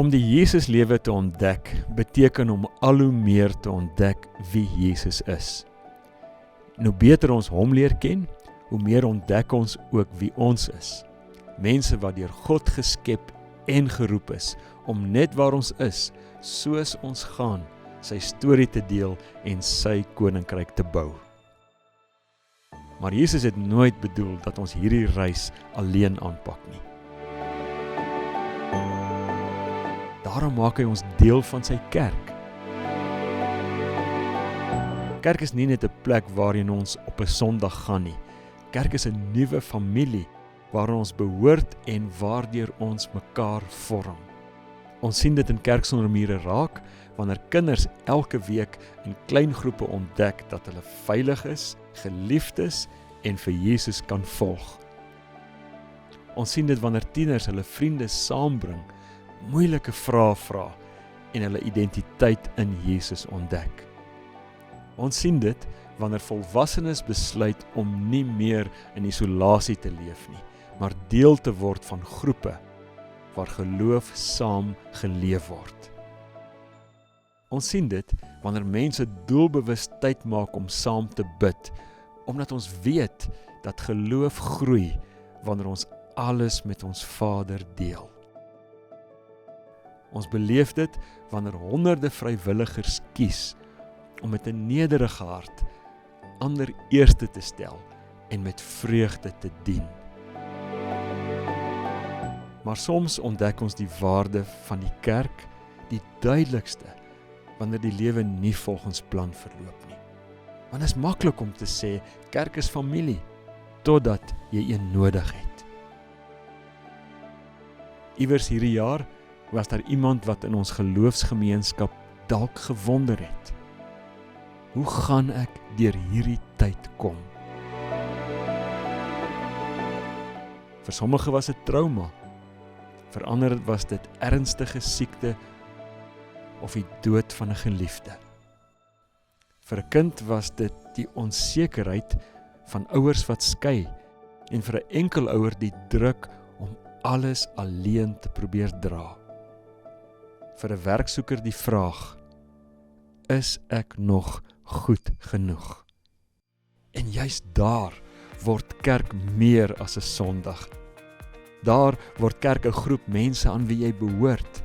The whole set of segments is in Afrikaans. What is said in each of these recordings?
Om die Jesuslewe te ontdek, beteken om al hoe meer te ontdek wie Jesus is. En hoe beter ons hom leer ken, hoe meer ontdek ons ook wie ons is. Mense wat deur God geskep en geroep is, om net waar ons is, soos ons gaan, sy storie te deel en sy koninkryk te bou. Maar Jesus het nooit bedoel dat ons hierdie reis alleen aanpak nie. Daarom maak hy ons deel van sy kerk. Kerk is nie net 'n plek waarheen ons op 'n Sondag gaan nie. Kerk is 'n nuwe familie waarin ons behoort en waardeur ons mekaar vorm. Ons sien dit in Kerk Sonder Mure raak, wanneer kinders elke week in klein groepe ontdek dat hulle veilig is, geliefd is en vir Jesus kan volg. Ons sien dit wanneer tieners hulle vriende saambring, moeilike vrae vra en hulle identiteit in Jesus ontdek. Ons sien dit wanneer volwassenes besluit om nie meer in isolasie te leef nie, maar deel te word van groepe waar geloof saam geleef word. Ons sien dit wanneer mense doelbewus tyd maak om saam te bid, omdat ons weet dat geloof groei wanneer ons alles met ons Vader deel. Ons beleef dit wanneer honderde vrywilligers kies om met 'n nederige hart ander eerste te stel en met vreugde te dien. Maar soms ontdek ons die waarde van die kerk die duidelikste wanneer die lewe nie volgens plan verloop nie. Want is maklik om te sê, kerk is familie, totdat jy een nodig het. Iewers hierdie jaar was daar iemand wat in ons geloofsgemeenskap dalk gewonder het. Hoe gaan ek deur hierdie tyd kom? Vir sommige was dit trauma, vir ander was dit ernstige siekte of die dood van 'n geliefde. Vir 'n kind was dit die onsekerheid van ouers wat skei en vir 'n enkel ouer die druk om alles alleen te probeer dra. Vir 'n werksoeker die vraag, is ek nog goed genoeg? En juist daar word kerk meer as 'n Sondag. Daar word kerk 'n groep mense aan wie jy behoort.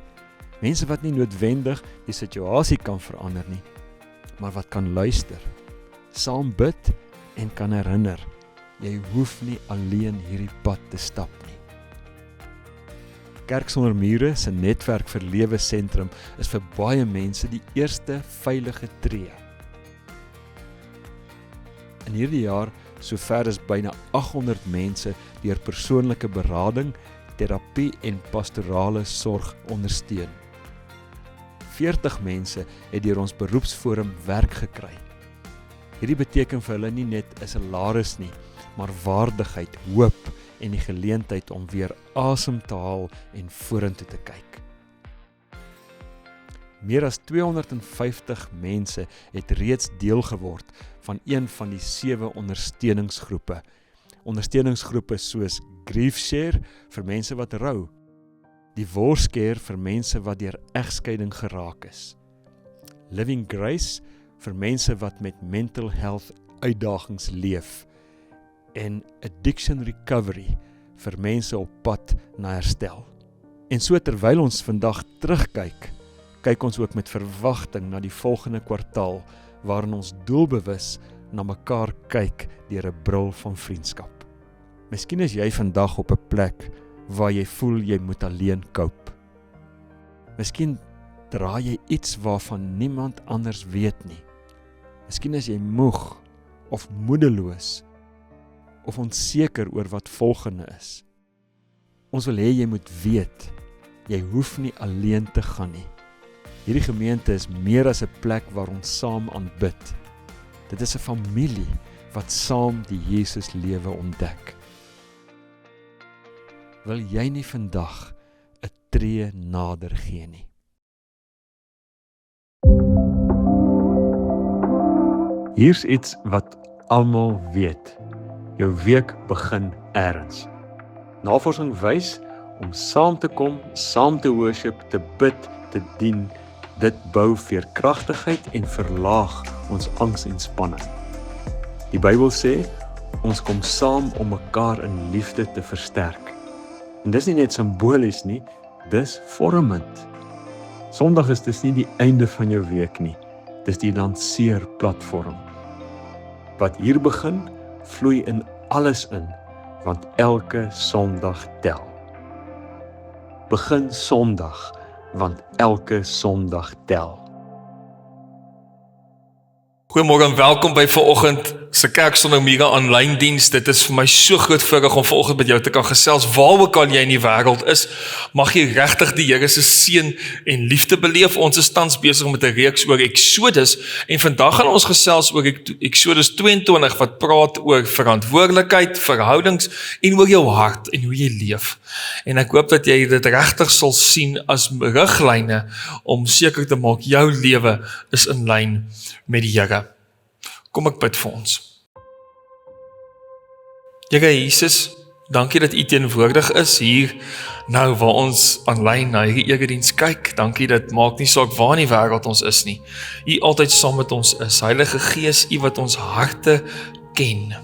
Mense wat nie noodwendig die situasie kan verander nie, maar wat kan luister, saam bid en kan herinner, jy hoef nie alleen hierdie pad te stap nie. Kerk Sonder Mure se netwerk vir lewe sentrum is vir baie mense die eerste veilige tree. In hierdie jaar, sover is byna 800 mense deur persoonlike berading, terapie en pastorale sorg ondersteun. 40 mense het deur ons beroepsforum werk gekry. Hierdie beteken vir hulle nie net 'n salaris nie, maar waardigheid, hoop en die geleentheid om weer asem te haal en vorentoe te kyk. Meer as 250 mense het reeds deel geword van een van die 7 ondersteuningsgroepe. Ondersteuningsgroepe soos GriefShare vir mense wat rou, Divorcecare vir mense wat deur egskeiding geraak is, Living Grace vir mense wat met mental health uitdagings leef, en Addiction Recovery vir mense op pad na herstel. En so terwyl ons vandag terugkyk, kyk ons ook met verwagting na die volgende kwartaal, waarin ons doelbewus na mekaar kyk deur 'n bril van vriendskap. Miskien is jy vandag op 'n plek waar jy voel jy moet alleen cope. Miskien dra jy iets waarvan niemand anders weet nie. Miskien is jy moeg of moedeloos of onseker oor wat volgende is. Ons wil hê jy moet weet, jy hoef nie alleen te gaan nie. Hierdie gemeente is meer as 'n plek waar ons saam aanbid. Dit is 'n familie wat saam die Jesus lewe ontdek. Wil jy nie vandag 'n tree nader gee nie? Hier's iets wat almal weet. Jou week begin eers. Navorsing wys, om saam te kom, saam te worship, te bid, te dien. Dit bou veerkragtigheid en verlaag ons angs en spanning. Die Bybel sê, ons kom saam om mekaar in liefde te versterk. En dis nie net simbolies nie, dis vormend. Sondag is dis nie die einde van jou week nie, dis die lanceerplatform. Wat hier begin, vloei in alles in, want elke Sondag tel. Begin Sondag, want elke Sondag tel. Goeiemôre en welkom by vanoggend se Kerk Sonder Mure aanlyn diens. Dit is vir my so groot voorreg om vanoggend met jou te kan gesels. Waar ook al jy in die wêreld is, mag jy regtig die Here se seën en liefde beleef. Ons is tans besig met 'n reeks oor Eksodus en vandag gaan ons gesels oor Eksodus 22 wat praat oor verantwoordelikheid, verhoudings en oor jou hart en hoe jy leef. En ek hoop dat jy dit regtig sal sien as riglyne om seker te maak jou lewe is in lyn met die Here. Kom ek bid vir ons. Here Jesus, dankie dat U teenwoordig is hier nou waar ons aanlyn na hierdie erediens kyk. Dankie dat maak nie saak waar in die wêreld ons is nie. U altyd saam met ons is. Heilige Gees, U wat ons harte ken.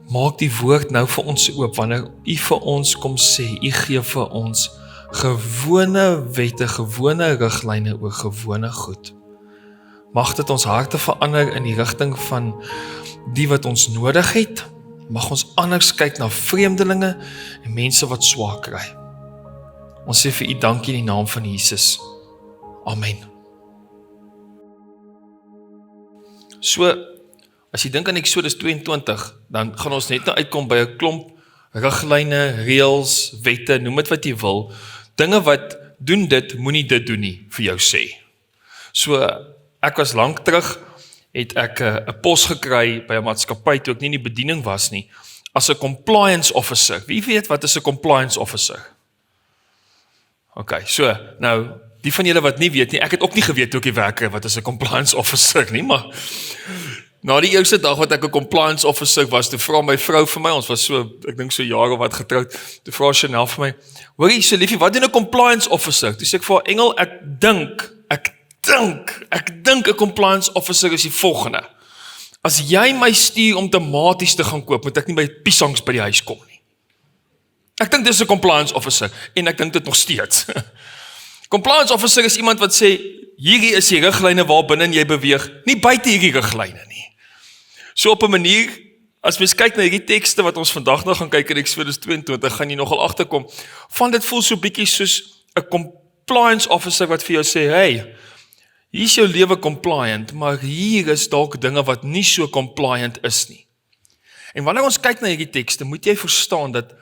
Maak die woord nou vir ons oop wanneer U vir ons kom sê. U gee vir ons gewone wette, gewone riglyne oor gewone goed. Mag dit ons harte verander in die rigting van die wat ons nodig het. Mag ons anders kyk na vreemdelinge en mense wat swaar kry. Ons sê vir U dankie in die naam van Jesus. Amen. So, as jy dink aan Eksodus 22, dan gaan ons net nou uitkom by 'n klomp riglyne, reëls, wette, noem dit wat jy wil. Dinge wat doen dit, moenie dit doen nie, vir jou sê. So, ek was lank terug, het ek 'n pos gekry by 'n maatskappy toe ek nie in die bediening was nie, as 'n compliance officer. Wie weet wat is 'n compliance officer? Okay, so, nou, die van julle wat nie weet nie, ek het ook nie geweet toe ek die werk kry wat is 'n compliance officer nie, maar na die eerste dag wat ek 'n compliance officer was, toe vra my vrou vir my, ons was so, ek dink so jare wat getroud, toe vra Chanel vir my, hoorie, so liefie, wat doen 'n compliance officer? Toe sê ek vir haar, Engel, ek dink 'n compliance officer is die volgende. As jy my stuur om tomaties te gaan koop, moet ek nie by piesangs by die huis kom nie. Ek dink dis 'n compliance officer, en ek dink dit nog steeds. Compliance officer is iemand wat sê, hierdie is die riglyne waar binne jy beweeg, nie buite hierdie riglyne nie. So op 'n manier, as mens kyk na hierdie tekste wat ons vandag nog gaan kyk in Eksodus 22, gaan jy nogal agterkom, van dit voel so bietjie soos 'n compliance officer wat vir jou sê, hey, hier is jou lewe compliant, maar hier is dalk dinge wat nie so compliant is nie. En wanneer ons kyk na hierdie tekste, moet jy verstaan dat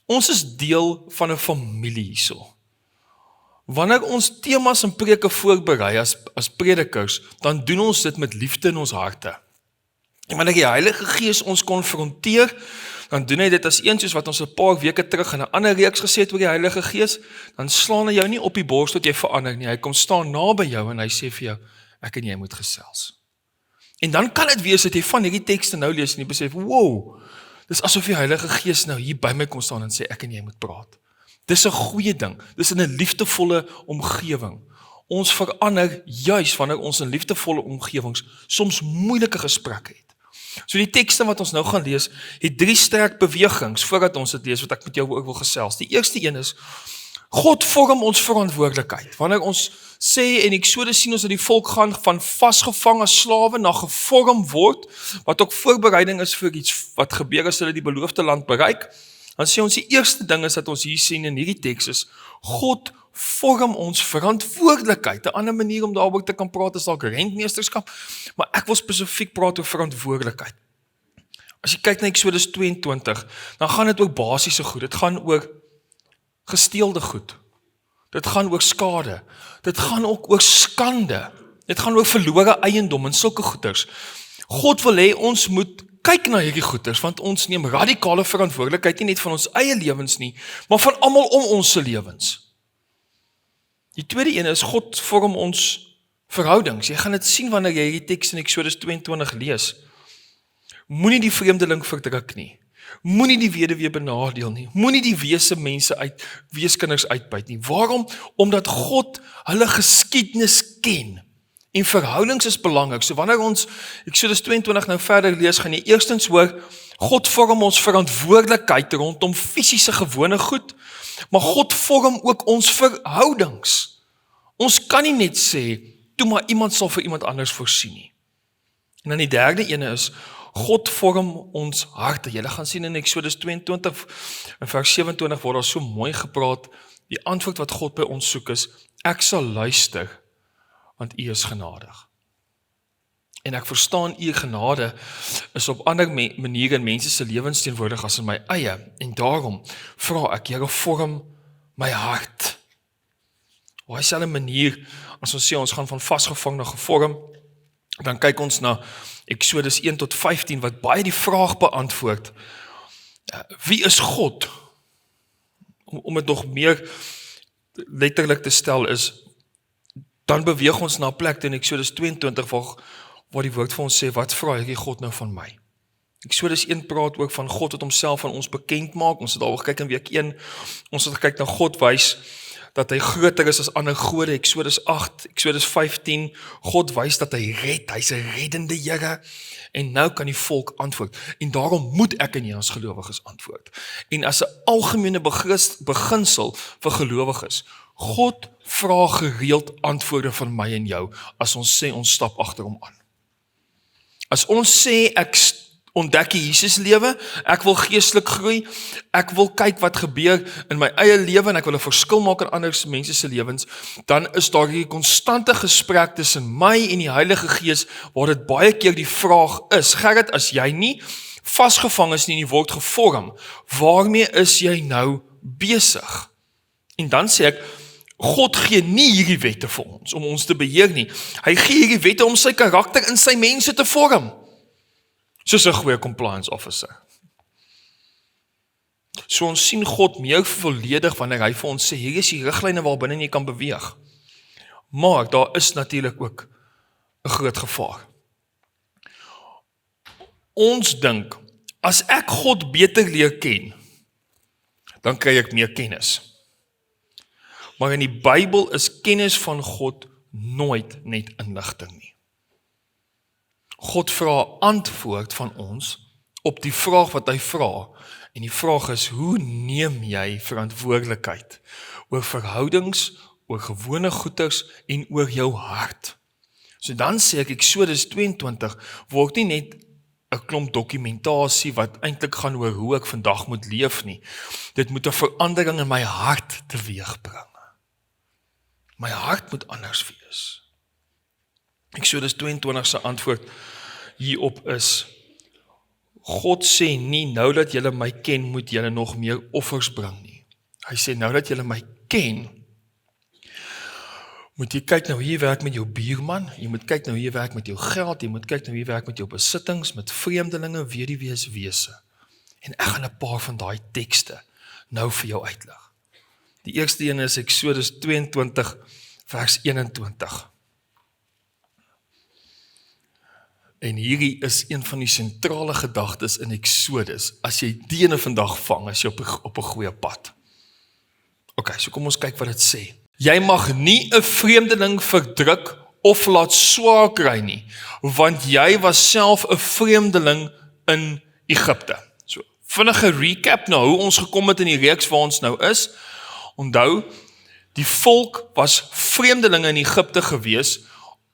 ons is deel van 'n familie hierso. Wanneer ons temas en preke voorberei as predikers, dan doen ons dit met liefde in ons harte. En wanneer die Heilige Gees ons konfronteer, dan doen hy dit as een soos wat ons 'n paar weke terug in 'n ander reeks gesê het oor die Heilige Gees, dan slaan hy jou nie op die bors tot jy verander nie, hy kom staan naby jou en hy sê vir jou, ek en jy moet gesels. En dan kan dit wees dat jy van hierdie tekste nou lees en jy besef, wow, dis asof die Heilige Gees nou hier by my kom staan en sê, ek en jy moet praat. Dis 'n goeie ding, dis in 'n liefdevolle omgewing. Ons verander juis wanneer ons in liefdevolle omgewings soms moeilike gesprekke het. So die tekste wat ons nou gaan lees, het 3 sterk bewegings, voordat ons dit lees, wat ek met jou ook wil gesels. Die eerste een is, God vorm ons verantwoordelikheid. Wanneer ons sê, en Eksodus sien ons dat die volk gaan van vasgevang as slawe na gevorm word, wat ook voorbereiding is vir iets wat gebeur as hulle die beloofde land bereik, dan sê ons die eerste ding is dat ons hier sien in hierdie teks is, God vorm ons verantwoordelikheid. 'n ander manier om daaroor te kan praat is dalk rentmeesterskap, maar ek wil spesifiek praat oor verantwoordelikheid. As jy kyk na Eksodus 22, dan gaan dit oor basiese goed, dit gaan oor gesteelde goed, dit gaan oor skade, dit gaan ook oor skande, dit gaan oor verlore eiendom en sulke goeders. God wil hê ons moet kyk na hierdie goeders, want ons neem radikale verantwoordelikheid nie net van ons eie lewens nie, maar van almal om ons se lewens. Die tweede een is, God vorm ons verhoudings. Jy gaan dit sien wanneer jy die teks in Eksodus 22 lees. Moenie die vreemdeling verdruk nie. Moenie die weduwee benadeel nie. Moenie die weeskinders uitbuit nie. Waarom? Omdat God hulle geskiedenis ken. En verhoudings is belangrik. So wanneer ons Eksodus 22 nou verder lees, gaan jy eerstens hoor, God vorm ons verantwoordelikheid rondom fisiese gewone goed, maar God vorm ook ons verhoudings. Ons kan nie net sê, toe maar iemand sal vir iemand anders voorsien nie. En dan die derde ene is, God vorm ons harte. Julle gaan sien in Eksodus 22 en vers 27 word daar so mooi gepraat, die antwoord wat God by ons soek is, ek sal luister, want U is genadig. En ek verstaan U genade is op ander maniere in mense se lewens teenwoordig as in my eie, en daarom vra ek, Here, vorm my hart. Op dieselfde manier, as ons sê, ons gaan van vasgevang na gevorm, dan kyk ons na Eksodus 1 tot 15, wat baie die vraag beantwoord, wie is God? Om het nog meer letterlik te stel is, dan beweeg ons na 'n plek in Eksodus 22, waar die woord vir ons sê, wat vra hierdie God nou van my? Eksodus 1 praat ook van God wat homself aan ons bekend maak, ons het al gekyk in week 1, ons het gekyk na God wys, dat hy groter is as ander gode, Eksodus 8, Eksodus 15, God wys dat hy red, hy's 'n reddende Here, en nou kan die volk antwoord, en daarom moet ek en jy as gelowiges antwoord, en as 'n algemene beginsel vir gelowiges, God vra gereeld antwoorde van my en jou, as ons sê ons stap agter hom aan. As ons sê ek ontdek die Jesus lewe, ek wil geestelik groei, ek wil kyk wat gebeur in my eie lewe en ek wil 'n verskil maak in ander mense se lewens, dan is daar hierdie konstante gesprek tussen my en die Heilige Gees, waar dit baie keer die vraag is, Gerrit, as jy nie vasgevang is nie en jy word gevorm, waarmee is jy nou besig? En dan sê ek, God gee nie hierdie wette vir ons, om ons te beheer nie. Hy gee hierdie wette om sy karakter in sy mense te vorm. Soos 'n goeie compliance officer. So ons sien God meer volledig wanneer hy vir ons sê, hier is die riglyne waarbinne jy kan beweeg. Maar daar is natuurlik ook 'n groot gevaar. Ons dink, as ek God beter leer ken, dan kry ek meer kennis. Maar in die Bybel is kennis van God nooit net inligting nie. God vra antwoord van ons op die vraag wat hy vra. En die vraag is, hoe neem jy verantwoordelikheid oor verhoudings, oor gewone goeders en oor jou hart? So dan sê ek, Eksodus 22 word nie net 'n klomp dokumentasie wat eintlik gaan oor hoe ek vandag moet leef nie. Dit moet 'n verandering in my hart teweegbring. My hart moet anders wees. Eksodus 22 se antwoord hierop is, God sê nie, nou dat julle my ken, moet julle nog meer offers bring nie. Hy sê, nou dat julle my ken, moet jy kyk nou hoe jy werk met jou buurman, jy moet kyk nou hoe jy werk met jou geld, jy moet kyk nou hoe jy werk met jou besittings, met vreemdelinge, weduwees, wese. En ek gaan 'n paar van daai tekste nou vir jou uitlig. Die eerste een is Eksodus 22 vers 21. En hierdie is een van die sentrale gedagtes in Eksodus. As jy die ene vandag vang, as jy op 'n goeie pad. Ok, so kom ons kyk wat dit sê. Jy mag nie 'n vreemdeling verdruk of laat swaar kry nie, want jy was self 'n vreemdeling in Egipte. So, vinnige recap na hoe ons gekom het in die reeks waar ons nou is. Onthou, die volk was vreemdelinge in Egipte gewees,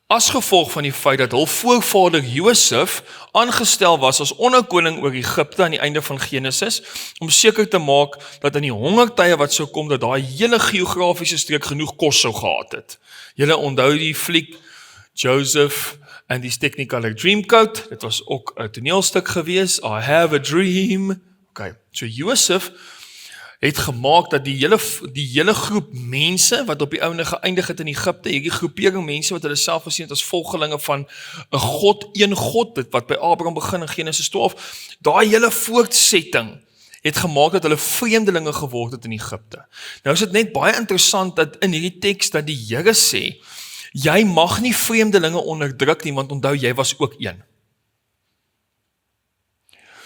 as gevolg van die feit dat hul voorvader Josef aangestel was as onderkoning oor Egipte aan die einde van Genesis, om seker te maak dat in die hongertye wat sou kom, dat daai hele geografiese streek genoeg kos sou gehad het. Julle onthou die fliek Joseph and his Technicolor Dreamcoat, dit was ook 'n toneelstuk gewees, I have a dream. Okay, so Josef het gemaak dat die hele groep mense, wat op die ouene geëindig het in Egipte, hierdie groepering mense wat hulle self gesien het as volgelinge van 'n God, een God, dit wat by Abraham begin in Genesis 12, daai hele voortsetting het gemaak dat hulle vreemdelinge geword het in Egipte. Nou is dit net baie interessant dat in hierdie teks dat die Here sê, jy mag nie vreemdelinge onderdruk nie, want onthou, jy was ook een.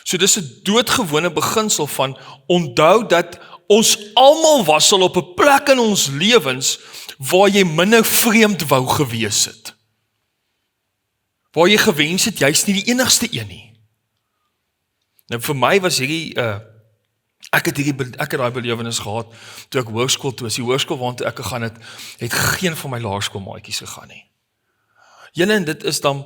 So dis 'n doodgewone beginsel van onthou dat ons almal was al op 'n plek in ons lewens waar jy minder vreemd wou gewees het. Waar jy gewens het, jy's nie die enigste een nie. Nou vir my was hierdie, ek het daai belewenis gehad, toe ek hoërskool toe was, die hoërskool waartoe ek gegaan het geen van my laerskoolmaatjies gegaan nie. Julle, en dit is dan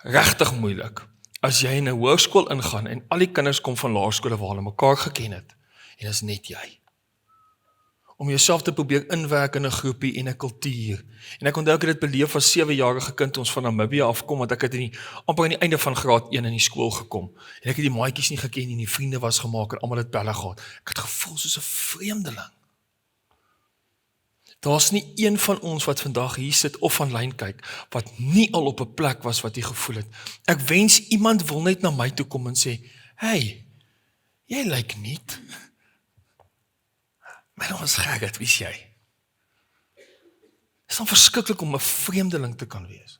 regtig moeilik, as jy in 'n hoërskool ingaan, en al die kinders kom van laerskole waar hulle mekaar geken het, en is net jy. Om jouself te probeer inwerk in 'n groepie en 'n kultuur. En ek onthou ek het dit beleef as 7-jarige kind ons van Namibië afkom, want ek het amper aan die einde van graad 1 in die skool gekom. En ek het die maatjies nie geken nie, die vriende was gemaak en almal het belle gehad. Ek het gevoel soos 'n vreemdeling. Daar's nie een van ons wat vandag hier sit of aanlyn kyk, wat nie al op 'n plek was wat jy gevoel het. Ek wens iemand wil net na my toe kom en sê, hey, jy lyk niet. My naam is Gerrit, wie is jy? Dit is dan verskriklik om 'n vreemdeling te kan wees.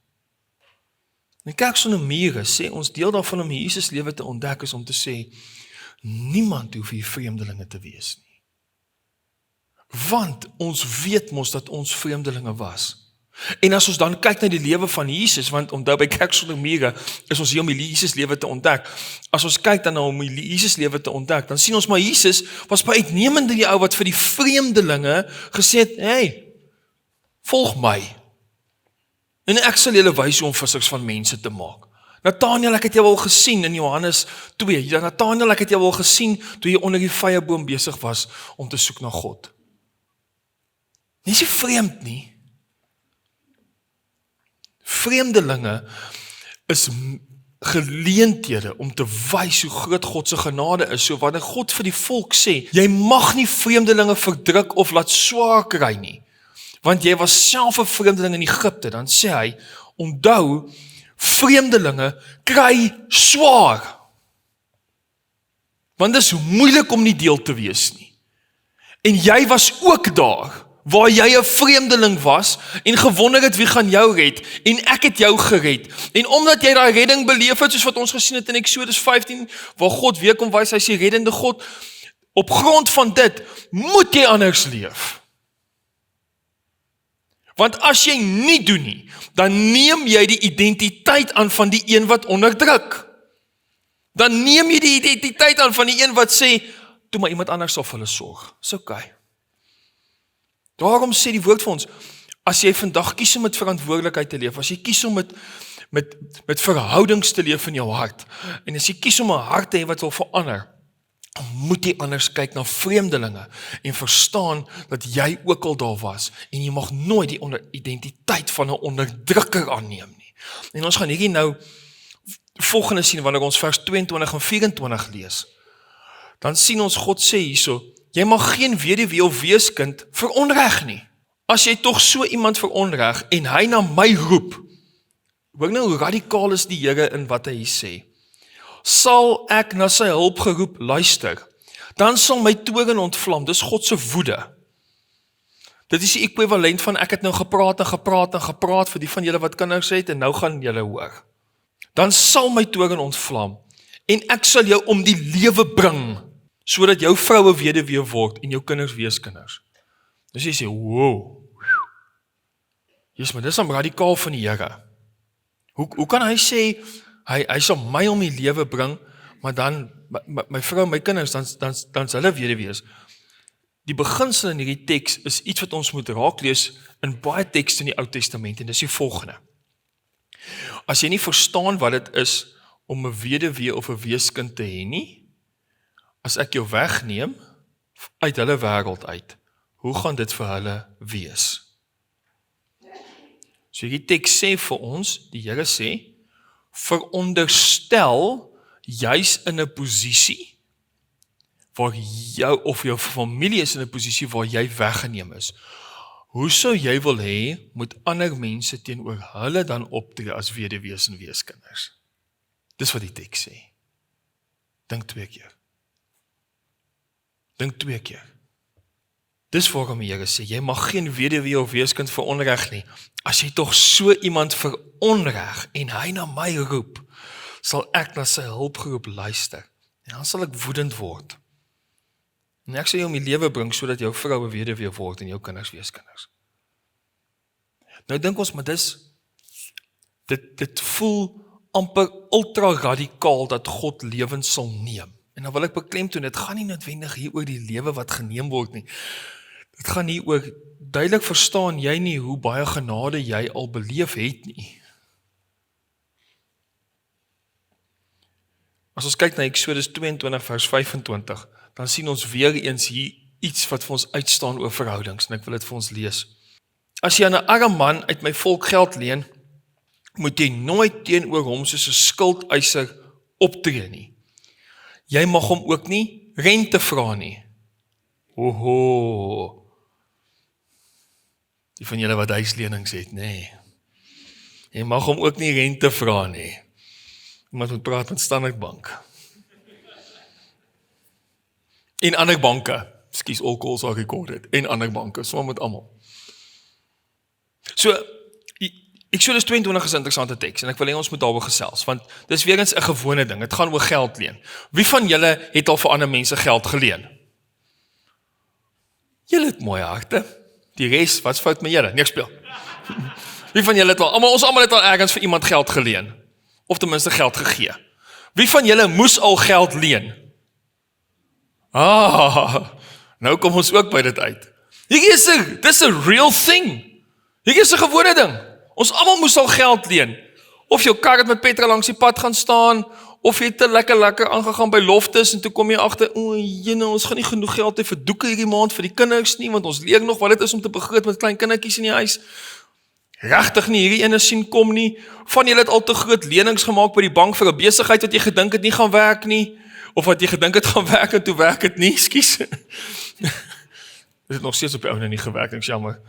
En Kerk Sonder Mure sê, ons deel daarvan om Jesus lewe te ontdek is om te sê, niemand hoef hier vreemdelinge te wees nie. Want ons weet mos dat ons vreemdelinge was. En as ons dan kyk na die lewe van Jesus, want onthou by Kerk Sonder Mure is ons hier om die Jesus lewe te ontdek. As ons kyk dan om die Jesus lewe te ontdek, dan sien ons maar Jesus was baie uitnemend die ou wat vir die vreemdelinge gesê het, hey, volg my. En ek sal julle wys hoe om vissers van mense te maak. Nathanael, ek het jou al gesien in Johannes 2. Nathanael, ek het jou al gesien toe jy onder die vyeboom besig was om te soek na God. Nie is jy vreemd nie. Vreemdelinge is geleenthede om te wys hoe groot God se genade is. So wanneer God vir die volk sê, jy mag nie vreemdelinge verdruk of laat swaar kry nie, want jy was self 'n vreemdeling in Egipte, dan sê hy, onthou, vreemdelinge kry swaar. Want dit is moeilik om nie deel te wees nie. En jy was ook daar, waar jy 'n vreemdeling was, en gewonder het wie gaan jou red, en ek het jou gered. En omdat jy daai redding beleef het, soos wat ons gesien het in Exodus 15, waar God weer kom wys, hy is die reddende God, op grond van dit, moet jy anders leef. Want as jy nie doen nie, dan neem jy die identiteit aan van die een wat onderdruk. Dan neem jy die identiteit aan van die een wat sê, toe maar iemand anders sal vir hulle sorg. Dis okay. Daarom sê die woord vir ons, as jy vandag kies om met verantwoordelikheid te leef, as jy kies om met verhoudings te leef in jou hart, en as jy kies om 'n hart te hê wat wil verander, dan moet jy anders kyk na vreemdelinge, en verstaan dat jy ook al daar was, en jy mag nooit die identiteit van 'n onderdrukker aanneem nie. En ons gaan hierdie nou volgende sien, wanneer ons vers 22 en 24 lees, dan sien ons God sê hierso, jy mag geen weduwee of weeskind veronreg nie. As jy tog so iemand veronreg en hy na my roep, hoor nou hoe radikaal is die Here in wat hy sê, sal ek na sy hulp geroep luister, dan sal my toorn ontvlam, dis God se woede. Dit is die ekwivalent van ek het nou gepraat vir die van julle wat kinders het en nou gaan julle hoor. Dan sal my toorn ontvlam en ek sal jou om die lewe bring, sodat jou vrou 'n weduwee word en jou kinders weeskinders. Dus jy sê, wow, Jesus, maar dis dan radikaal van die Here. Hoe kan hy sê, hy sal my om die lewe bring, maar dan, my vrou, my kinders, dan sal hulle weduwees. Die beginsel in hierdie teks is iets wat ons moet raaklees in baie tekste in die Ou Testament, en dis die volgende. As jy nie verstaan wat dit is om 'n weduwee of 'n weeskind te hê nie, as ek jou wegneem uit hulle wêreld uit, hoe gaan dit vir hulle wees? So hierdie teks sê vir ons, die Here sê, veronderstel juis in 'n posisie waar jou of jou familie is in 'n posisie waar jy weggeneem is. Hoe sou jy wil hê moet ander mense teenoor hulle dan optree as weduwees en weeskinders? Dis wat die teks sê. Dink 2 keer. Dink 2 keer. Dis waarom die Here sê, jy mag geen weduwee of weeskind veronreg nie. As jy tog so iemand veronreg en hy na my roep, sal ek na sy hulp geroep luister. En dan sal ek woedend word. En ek sal jou om die lewe bring, sodat jou vrou 'n weduwee word en jou kinders weeskinders. Nou dink ons, maar dit voel amper ultra radikaal dat God lewens sal neem. En dan wil ek beklemtoon, dit gaan nie noodwendig hier oor die lewe wat geneem word nie. Dit gaan nie oor, duidelik verstaan jy nie hoe baie genade jy al beleef het nie. As ons kyk na Eksodus 22 vers 25, dan sien ons weer eens hier iets wat vir ons uitstaan oor verhoudings, en ek wil dit vir ons lees. As jy aan 'n arm man uit my volk geld leen, moet jy nooit teenoor hom soos 'n skuldeiser optree nie. Jy mag hom ook nie rente vra nie. Oho. Die van julle wat huislenings het, nee. Jy mag hom ook nie rente vra nie. Iemand moet praat met Standard Bank. En ander banke, skus, all calls are recorded, en ander banke, saam met almal. So, Eksodus 22 is 'n interessante teks, en ek wil hê ons moet daaroor gesels, want dis weer eens 'n gewone ding, het gaan oor geld leen. Wie van julle het al vir ander mense geld geleen? Julle het mooi harte. Die res, wat's fout met julle? Niks speel. Wie van julle het al, ons almal het al ergens vir iemand geld geleen, of ten minste geld gegee. Wie van julle moes al geld leen? Nou kom ons ook by dit uit. Dis 'n real thing. Hier is 'n gewone ding. Ons almal moes al geld leen. Of jou kar het met petrol langs die pad gaan staan, of jy het te lekker aangegaan by Loftus, en toe kom jy agter, ons gaan nie genoeg geld hê vir doeke hierdie maand vir die kinders nie, want ons leer nog wat dit is om te begroot met klein kindertjies in die huis. Regtig nie, hierdie ene sien kom nie. Van julle het al te groot lenings gemaak by die bank vir 'n besigheid wat jy gedink het nie gaan werk nie, of wat jy gedink het gaan werk en toe werk het nie, skus. Dit het nog steeds op die ouene nie gewerk, ek jammer.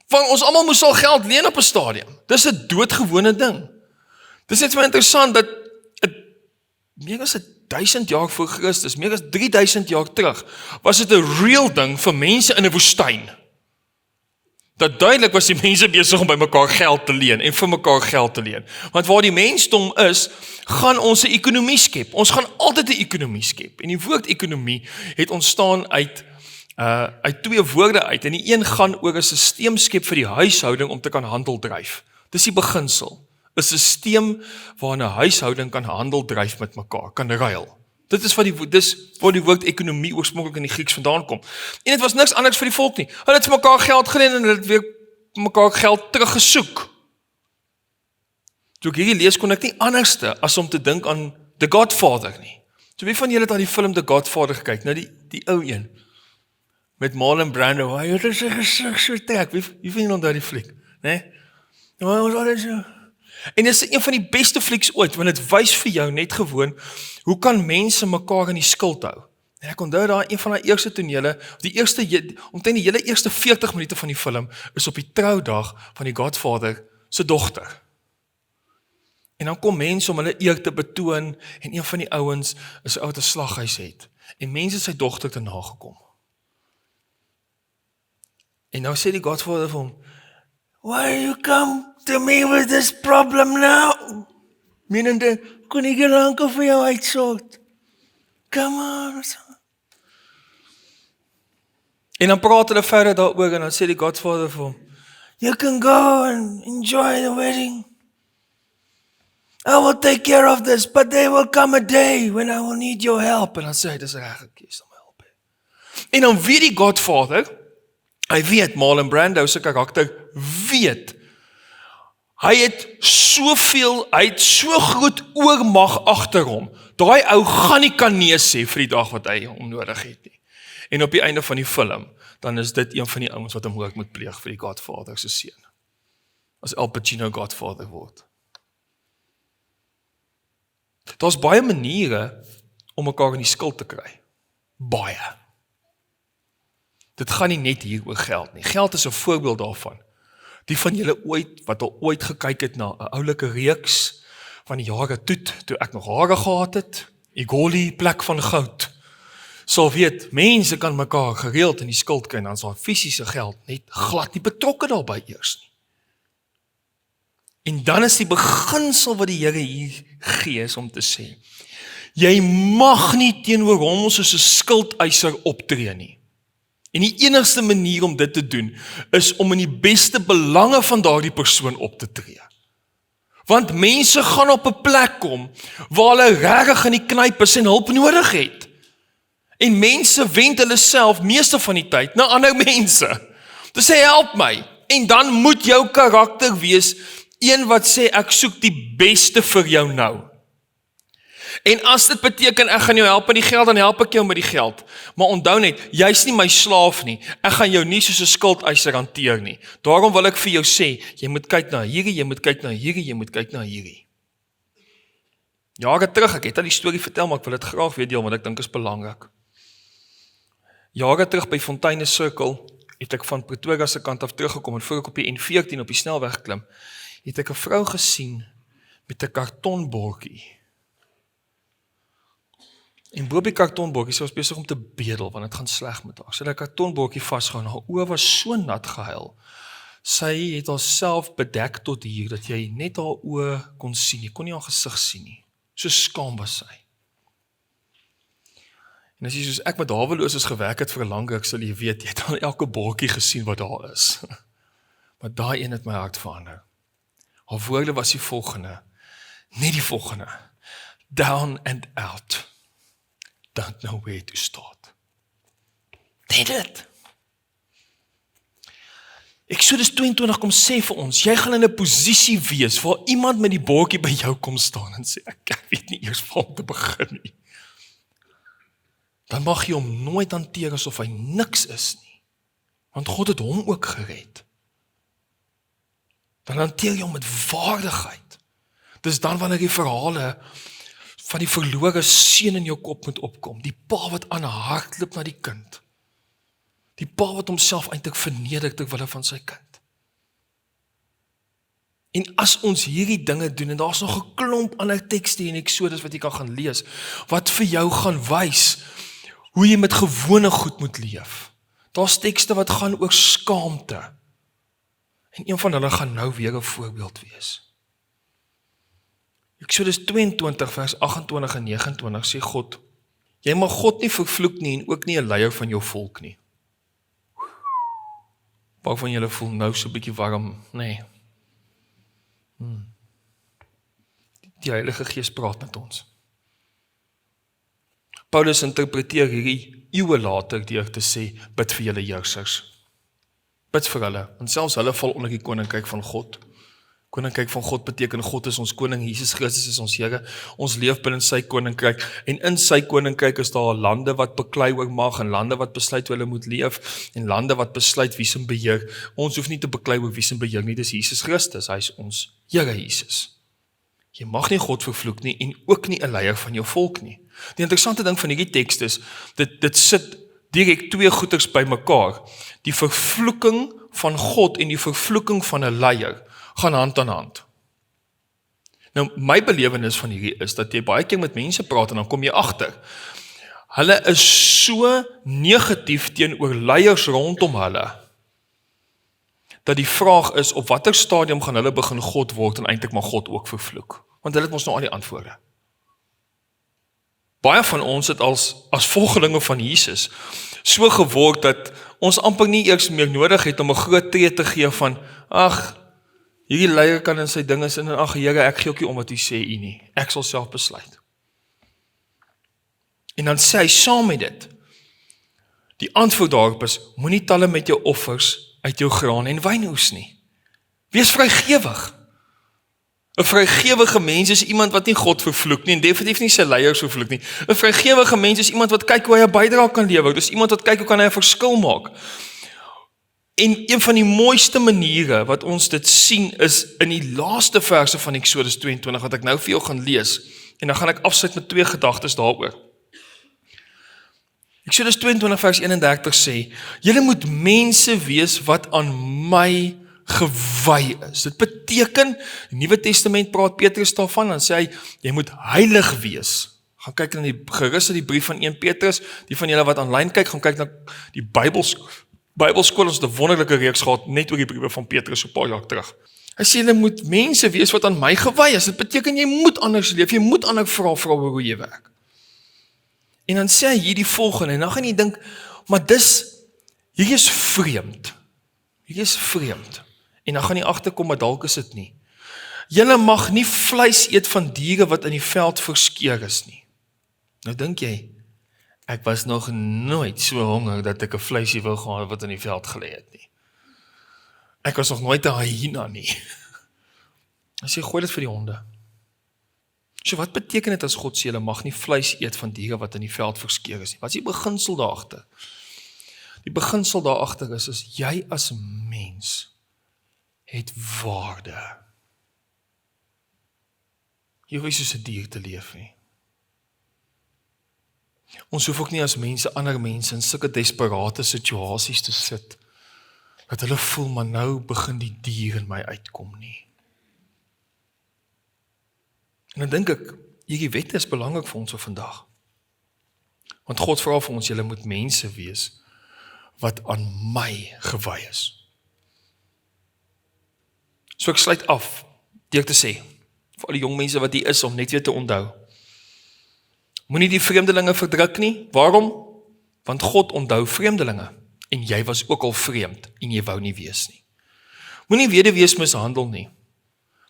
Van ons almal moes al geld leen op 'n stadium. Dis 'n doodgewone ding. Dis net so interessant dat meer as 1000 jaar voor Christus, meer as 3000 jaar terug, was dit 'n real ding vir mense in 'n woestyn. Dat duidelik was die mense besig om by mekaar geld te leen en vir mekaar geld te leen. Want waar die mensdom is, gaan ons 'n ekonomie skep. Ons gaan altyd 'n ekonomie skep. En die woord ekonomie het ontstaan uit twee woorde uit. En die een gaan oor 'n stelsel skep vir die huishouding om te kan handel dryf. Dis die beginsel. 'n Stelsel waarin 'n huishouding kan handel dryf met mekaar, kan ruil. Dit is waar die woord ekonomie oorspronklik in die Grieks vandaan kom. En dit was niks anders vir die volk nie. Hulle het vir mekaar geld geleen en hulle het weer mekaar geld teruggesoek. Toe ek hierdie lees, kon ek nie anderste as om te dink aan The Godfather nie. So wie van julle het aan die film The Godfather gekyk? Nou die ou een. Met Marlon Brando. Hy het sy gesig so trek. Wie van julle onthou die fliek? Nee? Nou, ons alles so. En dit is een van die beste flieks ooit, want dit wys vir jou net gewoon, hoe kan mense mekaar in die skuld hou? En ek onthou daar, een van die eerste tonele, omtrent die hele eerste 40 minute van die film, is op die troudag van die Godfather se dogter. En dan kom mense om hulle eer te betoon, en een van die ouens is 'n ou wat 'n slaghuis het, en mense sy dogter te nagekom. En nou sê die Godfather vir hom, "Why you come to me with this problem now?" Menende, kon ek hier lank vir jou uitsort? Come on. En dan praat hulle verder daaroor, en dan sê die Godfather vir hom, "You can go and enjoy the wedding. I will take care of this, but there will come a day when I will need your help." En dan sê hy, dis reg, ek sal my help hê. En dan weet die Godfather, hy weet, Marlon Brando se karakter weet, hy het so groot oormag agter hom, daai ou gaan nie kan nee sê vir die dag wat hy hom nodig het nie. En op die einde van die film, dan is dit een van die ouens wat hom moord moet pleeg vir die Godfather se seun. As Al Pacino Godfather word. Daar's baie maniere om mekaar in die skuld te kry. Baie. Dit gaan nie net hier oor geld nie. Geld is 'n voorbeeld daarvan. Die van julle wat al ooit gekyk het na 'n oulike reeks van die jare toe ek nog hare gehad het, Igoli, plek van goud, sal weet, mense kan mekaar gereeld in die skuld kry, en dan is daar fisiese geld net glad nie betrokke daarbey eers nie. En dan is die beginsel wat die Here hier gee is om te sê, Jy mag nie teenoor hom soos 'n skuldeiser optree nie. En die enigste manier om dit te doen, is om in die beste belange van daardie persoon op te tree. Want mense gaan op 'n plek kom, waar hulle regtig in die knyp is en hulp nodig het. En mense wend hulle self meeste van die tyd na ander mense. Te sê, help my. En dan moet jou karakter wees, een wat sê, ek soek die beste vir jou nou. En as dit beteken, ek gaan jou help met die geld, dan help ek jou met die geld. Maar onthou net, jy is nie my slaaf nie. Ek gaan jou nie soos 'n skuldeiser hanteer nie. Daarom wil ek vir jou sê, jy moet kyk na hierdie, jy moet kyk na hierdie, jy moet kyk na hierdie. Jare terug, ek het al die storie vertel, maar ek wil dit graag weer deel, want ek dink is belangrik. Jare terug by Fontaine Circle, het ek van Pretoria se kant af teruggekom, en voor ek op die N14 op die snelweg klim, het ek 'n vrou gesien met 'n kartonbordjie. En bo op die kartonbordjie, sy was besig om te bedel, want dit gaan sleg met haar. Sy het 'n kartonbordjie vasgehou, en haar oë was so nat gehuil. Sy het haarself bedek tot hier, dat jy net haar oë kon sien. Jy kon nie haar gesig sien nie. So skaam was sy. En as jy soos ek met haweloses gewerk het vir 'n lang ruk, sal jy weet, jy het al elke bordjie gesien wat daar is. Maar daai een het my hart verander. Haar woorde was die volgende, nie die volgende. Down and out. Don't know where to start. Net dit. Eksodus 22 kom sê vir ons, jy gaan in 'n posisie wees, waar iemand met die bordjie by jou kom staan, en sê, ek weet nie eers waar om te begin nie. Dan mag jy hom nooit hanteer asof hy niks is nie. Want God het hom ook gered. Dan hanteer jy hom met waardigheid. Dis dan wanneer die verhale van die verlore seun in jou kop moet opkom. Die pa wat aan hardloop na die kind. Die pa wat homself eintlik verneder ter wille van sy kind. En as ons hierdie dinge doen, en daar's nog 'n klomp ander tekste in Eksodus wat jy kan gaan lees, wat vir jou gaan wys hoe jy met gewone goed moet leef. Daar's tekste wat gaan oor skaamte. En een van hulle gaan nou weer 'n voorbeeld wees. Eksodus 22 vers 28 en 29 sê God, jy mag God nie vervloek nie en ook nie 'n leier van jou volk nie. Waarvan julle voel nou so 'n bietjie warm, nee. Die Heilige Gees praat met ons. Paulus interpreteer hierdie eeue later deur te sê, bid vir julle heersers. Bid vir hulle, want selfs hulle val onder die koninkryk van God. Koninkryk van God beteken God is ons koning, Jesus Christus is ons Here. Ons leef binne sy koninkryk, en in sy koninkryk is daar lande wat beklei oor mag, en lande wat besluit hoe hulle moet leef, en lande wat besluit wie se beheer. Ons hoef nie te beklei oor wie se beheer nie, dis Jesus Christus, hy is ons Here Jesus. Jy mag nie God vervloek nie, en ook nie 'n leier van jou volk nie. Die interessante ding van hierdie teks is, dit sit direk twee goeters by mekaar. Die vervloeking van God en die vervloeking van 'n leier gaan hand aan hand. Nou, my belewenis van hierdie is, dat jy baie keer met mense praat, en dan kom jy agter. Hulle is so negatief teenoor leiers rondom hulle, dat die vraag is, op watter stadium gaan hulle begin God word, en eintlik maar God ook vervloek. Want hulle het mos nou al die antwoorde. Baie van ons het as volgelinge van Jesus so geword, dat ons amper nie eers meer nodig het om 'n groot tree te gee van, ag, hierdie leier kan in sy dinge sin, en ag Here, ek gee ook nie om wat u sê u nie. Ek sal self besluit. En dan sê hy saam met dit, die antwoord daarop is, moenie talle met jou offers uit jou graan en wynoes nie. Wees vrygewig. 'n vrygewige mens is iemand wat nie God vervloek nie, en definitief nie sy leiers vervloek nie. 'n vrygewige mens is iemand wat kyk hoe hy 'n bydrae kan lewer. Dis iemand wat kyk hoe kan hy 'n verskil maak. En een van die mooiste maniere wat ons dit sien is in die laaste verse van Eksodus 22 wat ek nou vir jou gaan lees. En dan gaan ek afsluit met 2 gedagtes daaroor. Eksodus 22 vers 31 sê, julle moet mense wees wat aan my gewy is. Dit beteken, die Nuwe Testament praat Petrus daarvan, dan sê hy, jy moet heilig wees. Gaan kyk na gerus die brief van 1 Petrus, die van julle wat aanlyn kyk, gaan kyk na die Bybelskool, ons het 'n wonderlike reeks gehad, net oor die briewe van Petrus so 'n paar jaar terug. Hy sê, julle moet mense wees wat aan my gewy is. Dit beteken, jy moet anders leef, jy moet ander vra oor hoe jy werk. En dan sê hy hier die volgende, en dan gaan jy dink, maar hier is vreemd. Hier is vreemd. En dan gaan jy agterkom, maar dalk is dit nie. Julle mag nie vleis eet van diere wat in die veld verskeer is nie. Nou dink jy, ek was nog nooit so honger dat ek 'n vleisie wou gehad wat in die veld gelê het nie. Ek was nog nooit 'n hyena nie. Hy sê, gooi dit vir die honde. So wat beteken dit as God sê, julle mag nie vleis eet van diere wat in die veld verskeer is nie? Wat is die beginsel daagter? Die beginsel daagter is jy as mens het waarde. Jy hoef nie soos 'n dier te leef nie. Ons hoef ook nie as mense, ander mense in sulke desperate situasies te sit, dat hulle voel, maar nou begin die dier in my uitkom nie. En dan dink ek, hierdie wet is belangrik vir ons vir vandag. Want God vra vir ons, julle moet mense wees, wat aan my gewy is. So ek sluit af, deur te sê, vir al die jong mense wat hier is, om net weer te onthou. Moenie die vreemdelinge verdruk nie. Waarom? Want God onthou vreemdelinge. En jy was ook al vreemd, en jy wou nie wees nie. Moenie weduwees mishandel nie.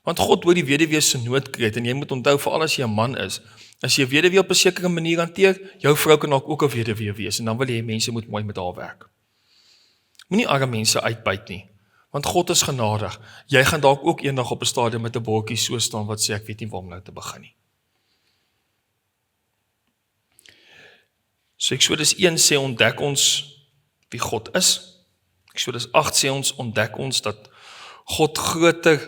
Want God hoor die weduwees se noodkreet, en jy moet onthou, veral as jy 'n man is, as jy 'n weduwee op 'n sekere manier hanteer, jou vrou kan ook 'n weduwee wees, en dan wil jy mense moet mooi met haar werk. Moenie arme mense uitbuit nie. Want God is genadig. Jy gaan dalk ook eendag op 'n stadium met 'n bordjie so staan wat sê ek weet nie waar om nou te begin nie. So Eksodus 1 sê ontdek ons wie God is. Eksodus 8 sê ons ontdek ons dat God groter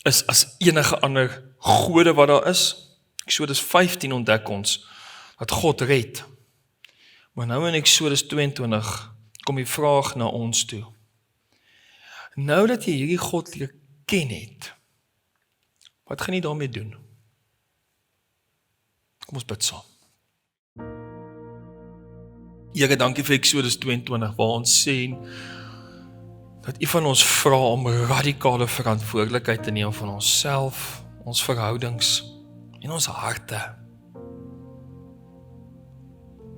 is as enige ander gode wat daar is. Eksodus 15 ontdek ons dat God red. Maar nou in Eksodus 22 kom die vraag na ons toe. Nou dat jy hierdie God leer ken het, wat gaan jy daarmee doen? Kom ons bid saam. Here, dankie vir Eksodus 22, waar ons sê dat U van ons vra om radikale verantwoordelikheid te neem van onsself, ons verhoudings en ons harte.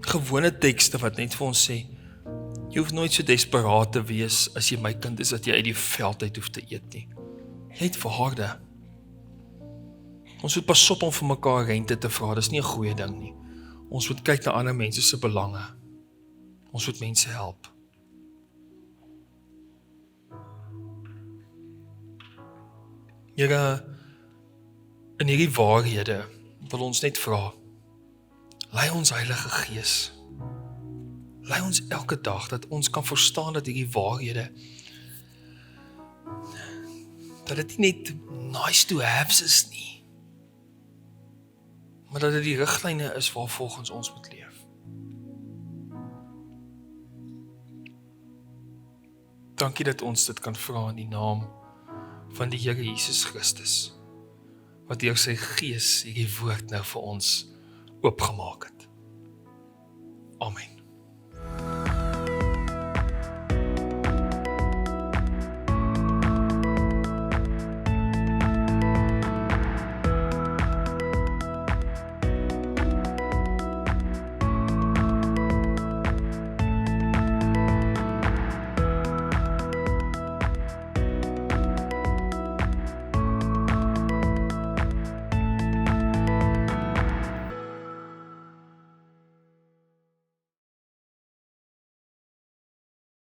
Gewone tekste wat net vir ons sê, jy hoef nooit so desperaat te wees as jy my kind is, dat jy uit die veld uit hoef te eet nie. Jy het waarde. Ons moet pas op om vir mekaar rente te vra, dis nie 'n goeie ding nie. Ons moet kyk na ander mense se belange. Ons moet mense help. Here, in hierdie waarhede wil ons net vra, lei ons Heilige Gees, lei ons elke dag, dat ons kan verstaan dat hierdie waarhede, dat dit nie net nice to haves is nie, maar dat dit die riglyne is waar volgens ons moet leef. Dankie dat ons dit kan vra in die naam van die Here Jesus Christus, wat deur sy Gees hierdie woord nou vir ons oopgemaak het. Amen.